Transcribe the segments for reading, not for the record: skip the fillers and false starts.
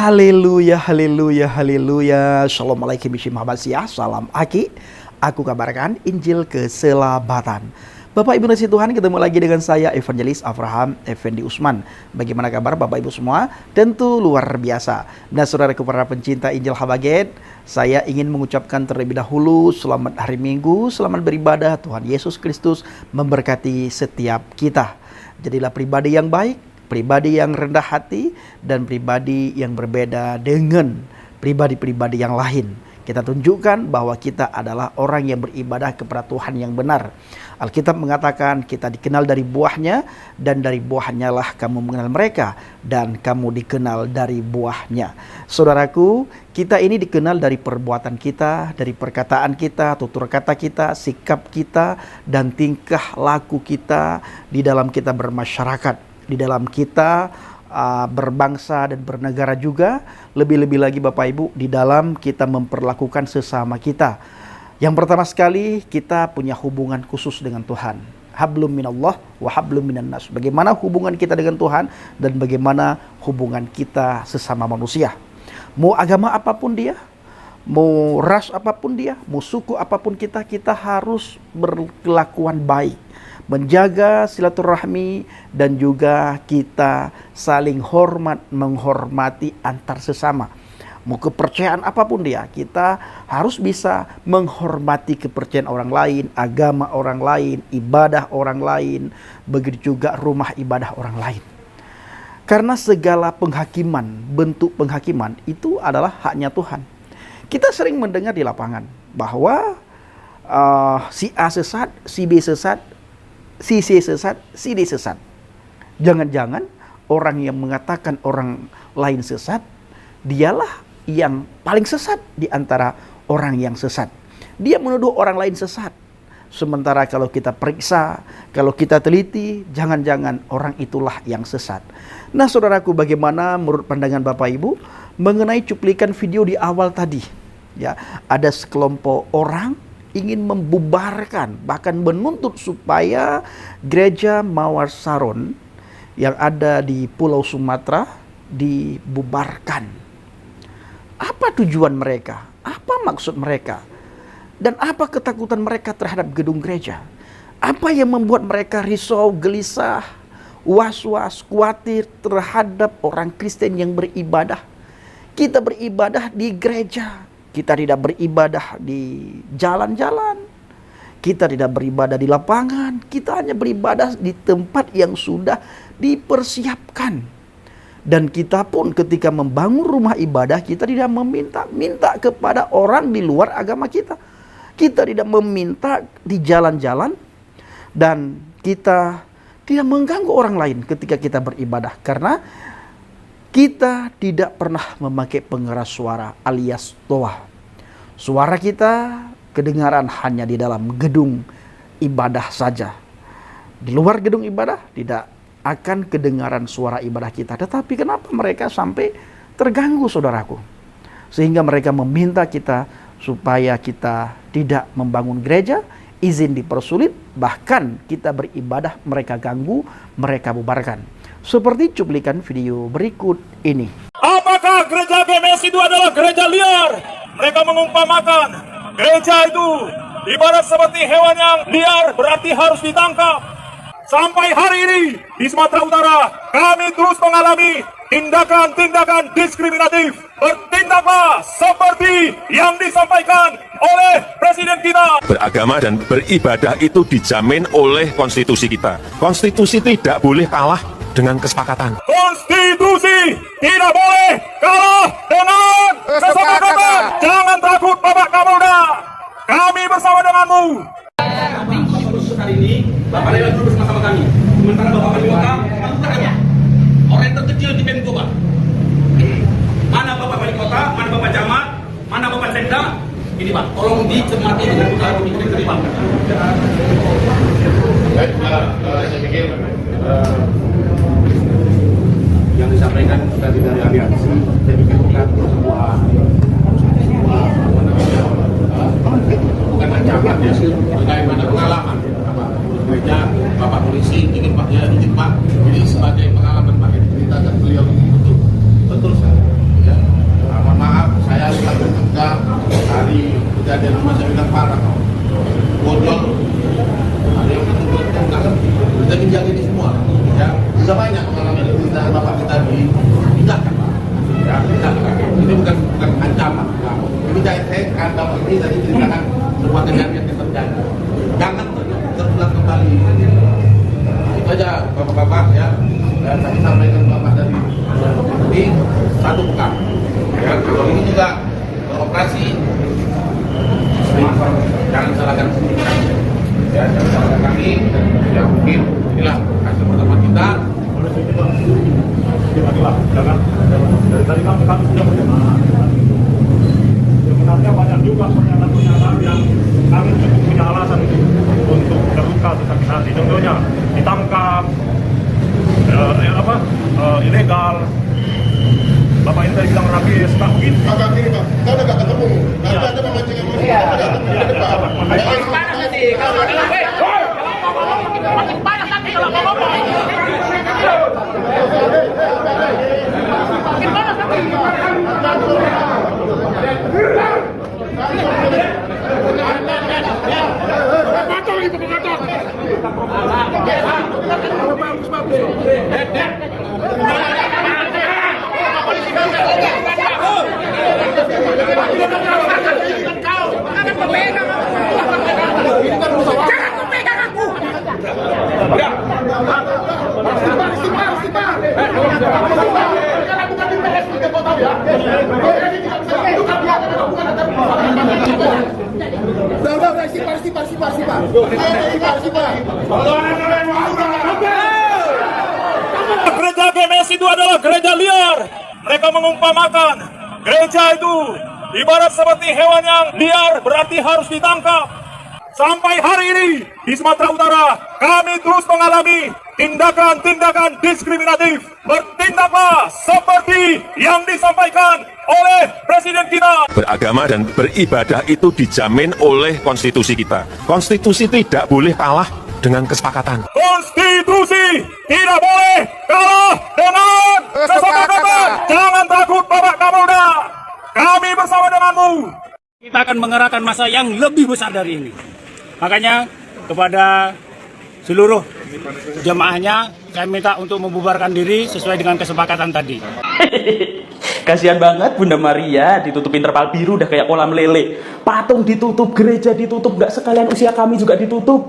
Haleluya, haleluya, haleluya. Shalom alaikum bismillahirrahmanirrahim. Salam aki. Aku kabarkan Injil keselamatan. Bapak Ibu nasi Tuhan, ketemu lagi dengan saya Evangelis Abraham Effendi Usman. Bagaimana kabar Bapak Ibu semua? Tentu luar biasa. Nah saudaraku para pencinta Injil Habaget, saya ingin mengucapkan terlebih dahulu selamat hari Minggu, selamat beribadah. Tuhan Yesus Kristus memberkati setiap kita. Jadilah pribadi yang baik, pribadi yang rendah hati, dan pribadi yang berbeda dengan pribadi-pribadi yang lain. Kita tunjukkan bahwa kita adalah orang yang beribadah kepada Tuhan yang benar. Alkitab mengatakan kita dikenal dari buahnya, dan dari buahnya lah kamu mengenal mereka, dan kamu dikenal dari buahnya. Saudaraku, kita ini dikenal dari perbuatan kita, dari perkataan kita, tutur kata kita, sikap kita, dan tingkah laku kita di dalam kita bermasyarakat. Di dalam kita berbangsa dan bernegara juga, lebih-lebih lagi Bapak Ibu, di dalam kita memperlakukan sesama kita. Yang pertama sekali, kita punya hubungan khusus dengan Tuhan. Hablum minallah wa hablum minan nas. Bagaimana hubungan kita dengan Tuhan dan bagaimana hubungan kita sesama manusia. Mau agama apapun dia, mau ras apapun dia, mau suku apapun kita harus berkelakuan baik, menjaga silaturahmi, dan juga kita saling hormat, menghormati antar sesama. Mau kepercayaan apapun dia, kita harus bisa menghormati kepercayaan orang lain, agama orang lain, ibadah orang lain, begitu juga rumah ibadah orang lain. Karena segala penghakiman, bentuk penghakiman itu adalah haknya Tuhan. Kita sering mendengar di lapangan bahwa si A sesat, si B sesat, si C sesat, si D sesat. Jangan-jangan orang yang mengatakan orang lain sesat, dialah yang paling sesat di antara orang yang sesat. Dia menuduh orang lain sesat. Sementara kalau kita periksa, kalau kita teliti, jangan-jangan orang itulah yang sesat. Nah saudaraku, bagaimana menurut pandangan Bapak Ibu mengenai cuplikan video di awal tadi? Ya, ada sekelompok orang ingin membubarkan, bahkan menuntut supaya gereja Mawar Saron yang ada di Pulau Sumatera dibubarkan. Apa tujuan mereka? Apa maksud mereka? Dan apa ketakutan mereka terhadap gedung gereja? Apa yang membuat mereka risau, gelisah, was-was, khawatir terhadap orang Kristen yang beribadah? Kita beribadah di gereja. Kita tidak beribadah di jalan-jalan. Kita tidak beribadah di lapangan. Kita hanya beribadah di tempat yang sudah dipersiapkan. Dan kita pun ketika membangun rumah ibadah, kita tidak meminta kepada orang di luar agama kita. Kita tidak meminta di jalan-jalan. Dan kita tidak mengganggu orang lain ketika kita beribadah. Karena kita tidak pernah memakai pengeras suara alias toa. Suara kita kedengaran hanya di dalam gedung ibadah saja. Di luar gedung ibadah tidak akan kedengaran suara ibadah kita. Tetapi kenapa mereka sampai terganggu saudaraku? Sehingga mereka meminta kita supaya kita tidak membangun gereja, izin dipersulit, bahkan kita beribadah mereka ganggu, mereka bubarkan. Seperti cuplikan video berikut ini. Apakah gereja GMS itu adalah gereja liar? Mereka mengumpamakan gereja itu ibarat seperti hewan yang liar, berarti harus ditangkap. Sampai hari ini di Sumatera Utara kami terus mengalami tindakan-tindakan diskriminatif. Bertindaklah seperti yang disampaikan oleh Presiden kita. Beragama dan beribadah itu dijamin oleh konstitusi kita. Konstitusi tidak boleh kalah dengan kesepakatan. Konstitusi tidak boleh kalah dengan kesepakatan. Jangan takut Bapak Kapolda, kami bersama denganmu. Hari ini Bapak Lewat dulu bersama kami. Sementara Bapak Wali Kota, kamu tanya orang yang terkecil di Pemko Pak. Mana Bapak Wali Kota, mana Bapak Camat, mana Bapak Sekda. Ini Pak, tolong dicermati dengan benar ini Pak. Baik, saya pikir yang disampaikan tadi dari aliansi, saya pikir bukan sebuah bukan ancaman ya, bagaimana pengalaman. Gereja Bapak Polisi ingin Pak jadi sebagai pengalaman Pak yang diceritakan beliau betul sekali. Ya. ketika hari kejadian masa bilang parah, bodol, ada yang betul-betul nggak ngerti. Kita menjaga ini semua, ya. Sudah banyak pengalaman itu dari bapak kita dipindahkan, Pak. Ya, pindahkan. Ini bukan ancaman, Pak. Ini saya kan bapak ini tadi ceritakan sebuah kejadian yang terjadi. Jangan terulang kembali. Itu aja bapak-bapak ya. Dan saya sampaikan bapak dari ini satu pekan. Ya, kalau ini juga operasi, jangan salahkan ya, jangan salahkan kami. Ya mungkin inilah hasil pertama kita. Jangan dari tadi kami sudah bagaimana. Sebenarnya banyak juga pernyataan-pernyataan yang kami cukup punya alasan untuk terluka atau sakit hati. Contohnya ditangkap, ilegal. Bapak ini tadi bilang rapis, tak begitu. Agak kiri Pak, kita udah gak ketemu. Nanti ada memancing emosi, kita udah ketemu di depan. Makin panas nanti kalau makin panas nanti kalau ngomong. Makin panas nanti. Potong itu potong. Jangan kau pegang aku. Gereja GMS itu adalah gereja liar. Mereka mengumpamakan gereja itu ibarat seperti hewan yang liar, berarti harus ditangkap. Sampai hari ini di Sumatera Utara kami terus mengalami tindakan-tindakan diskriminatif. Bertindaklah seperti yang disampaikan oleh Presiden kita. Beragama dan beribadah itu dijamin oleh konstitusi kita. Konstitusi tidak boleh kalah dengan kesepakatan. Konstitusi tidak boleh kalah dengan kesepakatan. Jangan takut Bapak Kapolda. Kami bersama denganmu. Kita akan mengerahkan massa yang lebih besar dari ini. Makanya kepada seluruh jemaahnya saya minta untuk membubarkan diri sesuai dengan kesepakatan tadi. Kasihan banget Bunda Maria ditutupin terpal biru udah kayak kolam lele. Patung ditutup, gereja ditutup, nggak sekalian usia kami juga ditutup.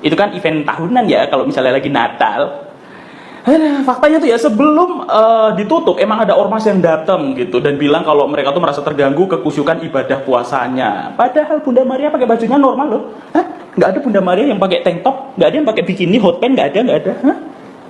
Itu kan event tahunan ya kalau misalnya lagi Natal. Faktanya tuh ya sebelum ditutup emang ada ormas yang datang gitu dan bilang kalau mereka tuh merasa terganggu kekusyukan ibadah puasanya. Padahal Bunda Maria pakai bajunya normal loh. Nggak ada Bunda Maria yang pakai tank top, nggak ada yang pakai bikini, hot pants, nggak ada.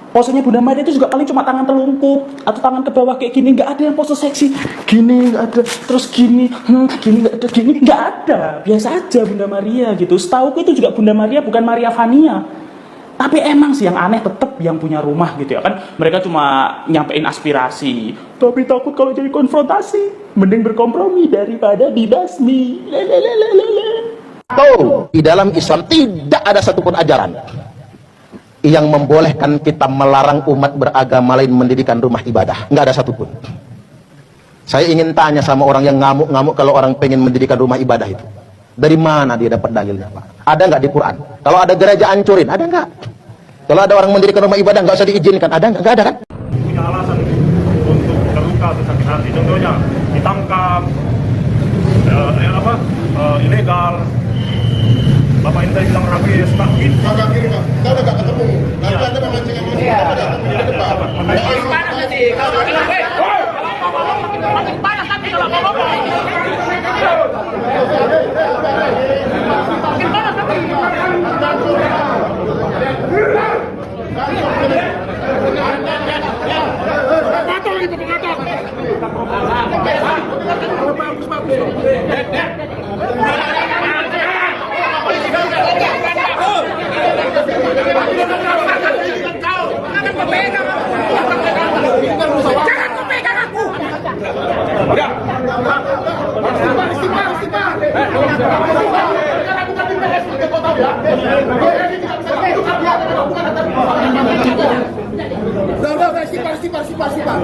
Posenya Bunda Maria itu juga paling cuma tangan telungkup atau tangan ke bawah kayak gini, nggak ada yang pose seksi. Gini nggak ada, terus gini nggak ada, gini nggak ada. Biasa aja Bunda Maria gitu. Setauku itu juga Bunda Maria bukan Maria Vania. Tapi emang sih yang aneh tetap yang punya rumah gitu ya kan. Mereka cuma nyampein aspirasi. Tapi takut kalau jadi konfrontasi. Mending berkompromi daripada dibasmi. Di dalam Islam tidak ada satupun ajaran yang membolehkan kita melarang umat beragama lain mendirikan rumah ibadah. Nggak ada satupun. Saya ingin tanya sama orang yang ngamuk-ngamuk kalau orang pengen mendirikan rumah ibadah itu. Dari mana dia dapat dalilnya, Pak? Ada nggak di Quran? Kalau ada gereja hancurin, ada nggak? Kalau ada orang mendirikan rumah ibadah nggak usah diizinkan, ada nggak? Nggak ada kan? Punya alasan untuk terluka atau sakit hati. Contohnya ditangkap, ilegal. Bapak ini tadi bilang rapis, tak begitu. Agak kiri Pak, kita udah gak ketemu. Nanti ada memancing emosi, kita udah ketemu di depan. Makin panas nanti kalau makin panas nanti kalau ngomong. Makin panas nanti. Potong itu potong. Jangan kau pegang aku. Sipar.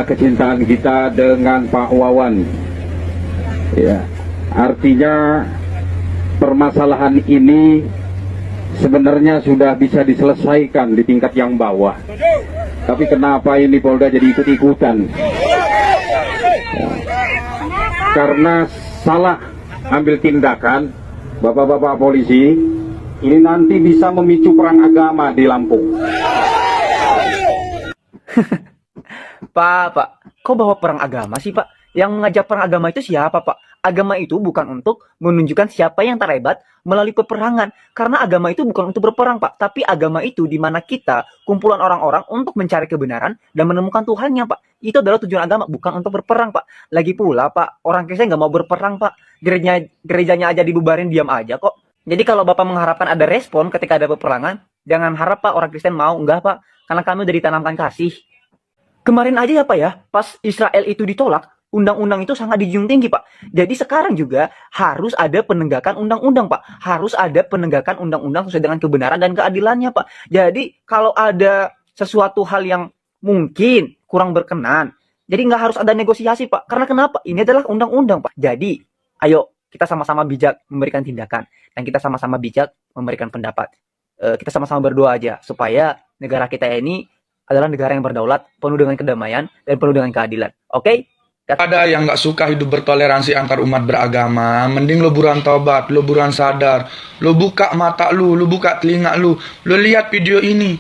kecintaan kita dengan Pak Wawan. Ya, artinya permasalahan ini sebenarnya sudah bisa diselesaikan di tingkat yang bawah. Tapi kenapa ini Polda jadi ikut-ikutan? Ya, karena salah ambil tindakan, Bapak-bapak polisi, ini nanti bisa memicu perang agama di Lampung. Pak, kok bawa perang agama sih, Pak? Yang mengajak perang agama itu siapa, Pak? Agama itu bukan untuk menunjukkan siapa yang terhebat melalui peperangan. Karena agama itu bukan untuk berperang, Pak. Tapi agama itu di mana kita, kumpulan orang-orang untuk mencari kebenaran dan menemukan Tuhannya, Pak. Itu adalah tujuan agama, bukan untuk berperang, Pak. Lagi pula, Pak, orang Kristen nggak mau berperang, Pak. Gerejanya aja dibubarin, diam aja kok. Jadi kalau Bapak mengharapkan ada respon ketika ada peperangan, jangan harap, Pak, orang Kristen mau. Enggak, Pak. Karena kami udah ditanamkan kasih. Kemarin aja ya, Pak, ya, pas Israel itu ditolak, undang-undang itu sangat dijunjung tinggi, Pak. Jadi sekarang juga harus ada penegakan undang-undang, Pak. Harus ada penegakan undang-undang sesuai dengan kebenaran dan keadilannya, Pak. Jadi kalau ada sesuatu hal yang mungkin kurang berkenan, jadi nggak harus ada negosiasi, Pak. Karena kenapa? Ini adalah undang-undang, Pak. Jadi, ayo kita sama-sama bijak memberikan tindakan. Dan kita sama-sama bijak memberikan pendapat. Kita sama-sama berdoa aja supaya negara kita ini adalah negara yang berdaulat, penuh dengan kedamaian, dan penuh dengan keadilan. Oke? Ada yang nggak suka hidup bertoleransi antar umat beragama, mending lo buruan tobat, lo buruan sadar, lo buka mata lo buka telinga lo lihat video ini.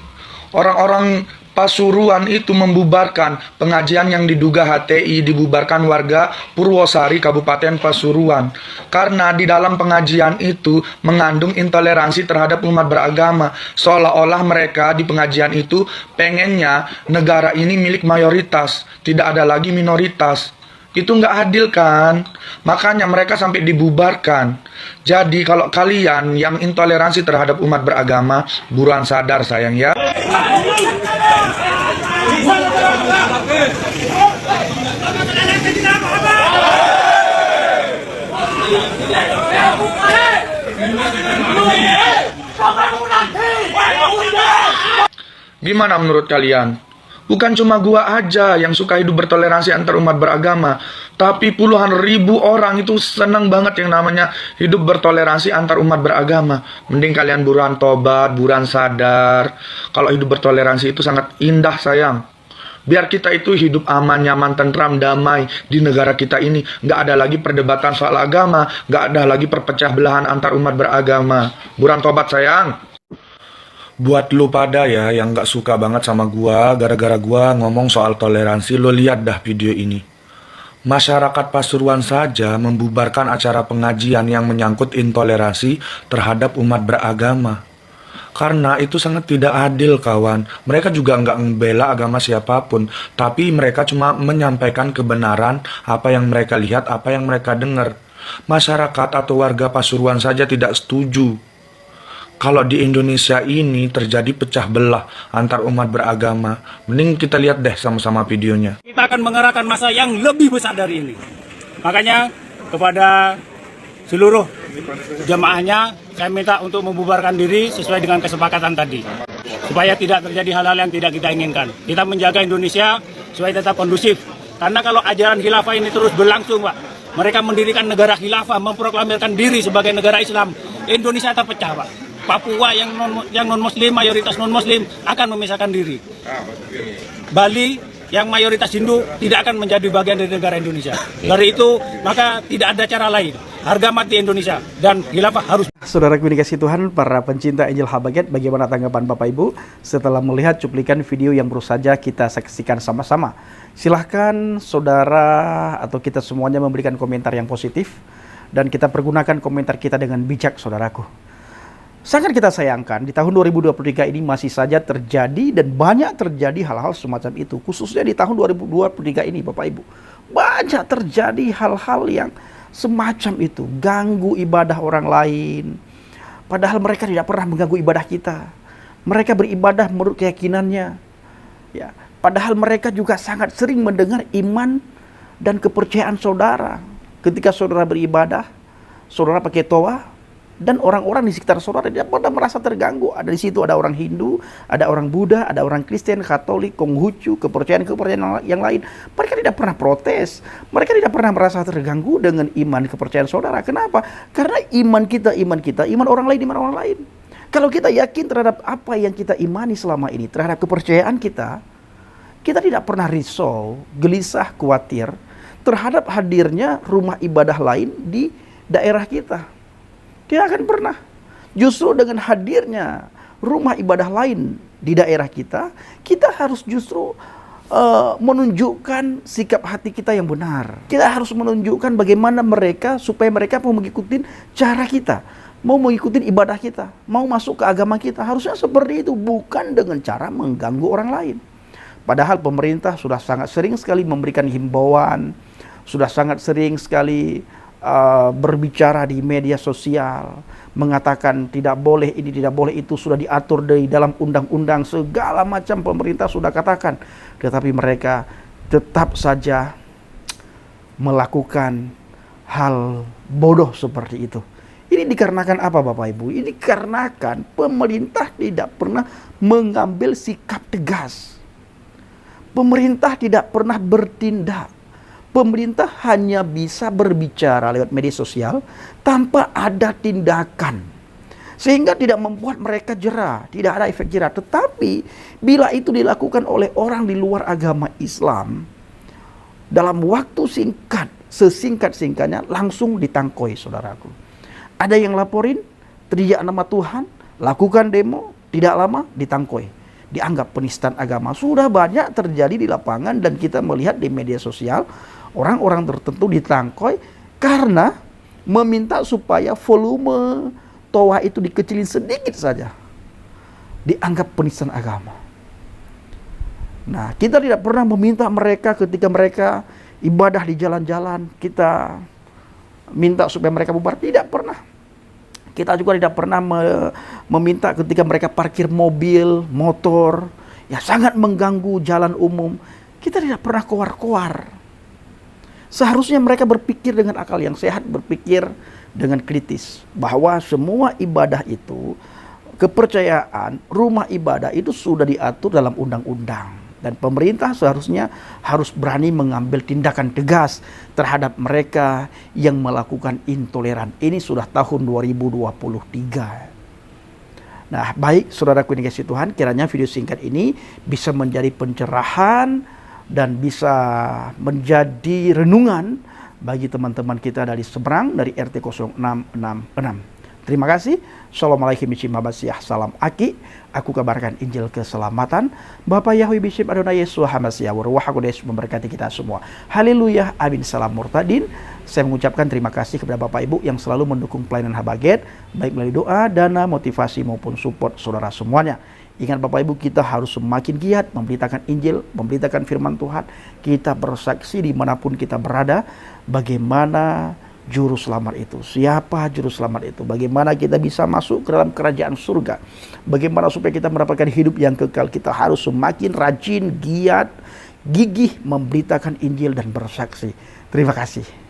Orang-orang Pasuruan itu membubarkan pengajian yang diduga HTI, dibubarkan warga Purwosari, Kabupaten Pasuruan. Karena di dalam pengajian itu mengandung intoleransi terhadap umat beragama. Seolah-olah mereka di pengajian itu pengennya negara ini milik mayoritas, tidak ada lagi minoritas. Itu nggak adil kan? Makanya mereka sampai dibubarkan. Jadi kalau kalian yang intoleransi terhadap umat beragama, buruan sadar sayang ya. Gimana menurut kalian? Bukan cuma gua aja yang suka hidup bertoleransi antar umat beragama, tapi puluhan ribu orang itu senang banget yang namanya hidup bertoleransi antar umat beragama. Mending kalian buruan tobat, buruan sadar. Kalau hidup bertoleransi itu sangat indah sayang. Biar kita itu hidup aman, nyaman, tentram, damai di negara kita ini. Nggak ada lagi perdebatan soal agama, nggak ada lagi perpecah belahan antar umat beragama. Buruan tobat sayang. Buat lo pada ya yang gak suka banget sama gua gara-gara gua ngomong soal toleransi, lo lihat dah video ini. Masyarakat Pasuruan saja membubarkan acara pengajian yang menyangkut intoleransi terhadap umat beragama. Karena itu sangat tidak adil kawan. Mereka juga nggak membela agama siapapun, tapi mereka cuma menyampaikan kebenaran apa yang mereka lihat, apa yang mereka dengar. Masyarakat atau warga Pasuruan saja tidak setuju kalau di Indonesia ini terjadi pecah belah antar umat beragama. Mending kita lihat deh sama-sama videonya. Kita akan mengerahkan massa yang lebih besar dari ini. Makanya kepada seluruh jemaahnya saya minta untuk membubarkan diri sesuai dengan kesepakatan tadi. Supaya tidak terjadi hal-hal yang tidak kita inginkan. Kita menjaga Indonesia supaya tetap kondusif. Karena kalau ajaran khilafah ini terus berlangsung, Pak, mereka mendirikan negara khilafah, memproklamirkan diri sebagai negara Islam, Indonesia terpecah, Pak. Papua yang non muslim, mayoritas non muslim akan memisahkan diri. Bali yang mayoritas Hindu tidak akan menjadi bagian dari negara Indonesia. Dari itu maka tidak ada cara lain. Harga mati Indonesia dan khilafah harus. Saudara dikasih Tuhan, para pencinta Injil Habagat, bagaimana tanggapan Bapak Ibu setelah melihat cuplikan video yang baru saja kita saksikan sama-sama? Silahkan saudara atau kita semuanya memberikan komentar yang positif dan kita pergunakan komentar kita dengan bijak, saudaraku. Sangat kita sayangkan di tahun 2023 ini masih saja terjadi dan banyak terjadi hal-hal semacam itu. Khususnya di tahun 2023 ini Bapak Ibu. Banyak terjadi hal-hal yang semacam itu. Ganggu ibadah orang lain. Padahal mereka tidak pernah mengganggu ibadah kita. Mereka beribadah menurut keyakinannya. Ya, padahal mereka juga sangat sering mendengar iman dan kepercayaan saudara. Ketika saudara beribadah, saudara pakai toa, Dan orang-orang di sekitar saudara tidak pernah merasa terganggu. Ada di situ ada orang Hindu, ada orang Buddha, ada orang Kristen, Katolik, Konghucu, kepercayaan-kepercayaan yang lain. Mereka tidak pernah protes. Mereka tidak pernah merasa terganggu dengan iman kepercayaan saudara. Kenapa? Karena iman kita, iman orang lain, iman orang lain. Kalau kita yakin terhadap apa yang kita imani selama ini, terhadap kepercayaan kita tidak pernah risau, gelisah, khawatir terhadap hadirnya rumah ibadah lain di daerah kita. Tidak akan pernah. Justru dengan hadirnya rumah ibadah lain di daerah kita, kita harus justru menunjukkan sikap hati kita yang benar. Kita harus menunjukkan bagaimana mereka, supaya mereka mau mengikuti cara kita, mau mengikuti ibadah kita, mau masuk ke agama kita. Harusnya seperti itu, bukan dengan cara mengganggu orang lain. Padahal pemerintah sudah sangat sering sekali memberikan himbauan, sudah sangat sering sekali berbicara di media sosial, mengatakan tidak boleh ini, tidak boleh itu, sudah diatur di dalam undang-undang, segala macam pemerintah sudah katakan. Tetapi mereka tetap saja melakukan hal bodoh seperti itu. Ini dikarenakan apa Bapak Ibu? Ini dikarenakan pemerintah tidak pernah mengambil sikap tegas. Pemerintah tidak pernah bertindak. Pemerintah hanya bisa berbicara lewat media sosial tanpa ada tindakan. Sehingga tidak membuat mereka jera, tidak ada efek jera. Tetapi bila itu dilakukan oleh orang di luar agama Islam, dalam waktu singkat, sesingkat-singkatnya langsung ditangkoi saudaraku. Ada yang laporin, teriak nama Tuhan, lakukan demo, tidak lama ditangkoi. Dianggap penistaan agama. Sudah banyak terjadi di lapangan dan kita melihat di media sosial, orang-orang tertentu ditangkoi karena meminta supaya volume toa itu dikecilin sedikit saja. Dianggap penistaan agama. Nah, kita tidak pernah meminta mereka ketika mereka ibadah di jalan-jalan, kita minta supaya mereka bubar. Tidak pernah. Kita juga tidak pernah meminta ketika mereka parkir mobil, motor, ya sangat mengganggu jalan umum. Kita tidak pernah koar-koar. Seharusnya mereka berpikir dengan akal yang sehat, berpikir dengan kritis. Bahwa semua ibadah itu, kepercayaan, rumah ibadah itu sudah diatur dalam undang-undang. Dan pemerintah seharusnya harus berani mengambil tindakan tegas terhadap mereka yang melakukan intoleran. Ini sudah tahun 2023. Nah, baik saudaraku yang dikasihi Tuhan, kiranya video singkat ini bisa menjadi pencerahan dan bisa menjadi renungan bagi teman-teman kita dari seberang, dari RT 0666. Terima kasih. Assalamualaikum warahmatullahi wabarakatuh. Salam Aki. Aku kabarkan Injil keselamatan. Bapak Yahweh Bishop Adonai Yesus Hamasiah Ruach HaKodesh memberkati kita semua. Haleluya. Amin. Salam murtadin. Saya mengucapkan terima kasih kepada Bapak Ibu yang selalu mendukung pelayanan Habaget, baik melalui doa, dana, motivasi maupun support saudara semuanya. Ingat Bapak Ibu, kita harus semakin giat memberitakan Injil, memberitakan firman Tuhan. Kita bersaksi dimanapun kita berada, bagaimana juru selamat itu. Siapa juru selamat itu? Bagaimana kita bisa masuk ke dalam kerajaan surga? Bagaimana supaya kita mendapatkan hidup yang kekal? Kita harus semakin rajin, giat, gigih memberitakan Injil dan bersaksi. Terima kasih.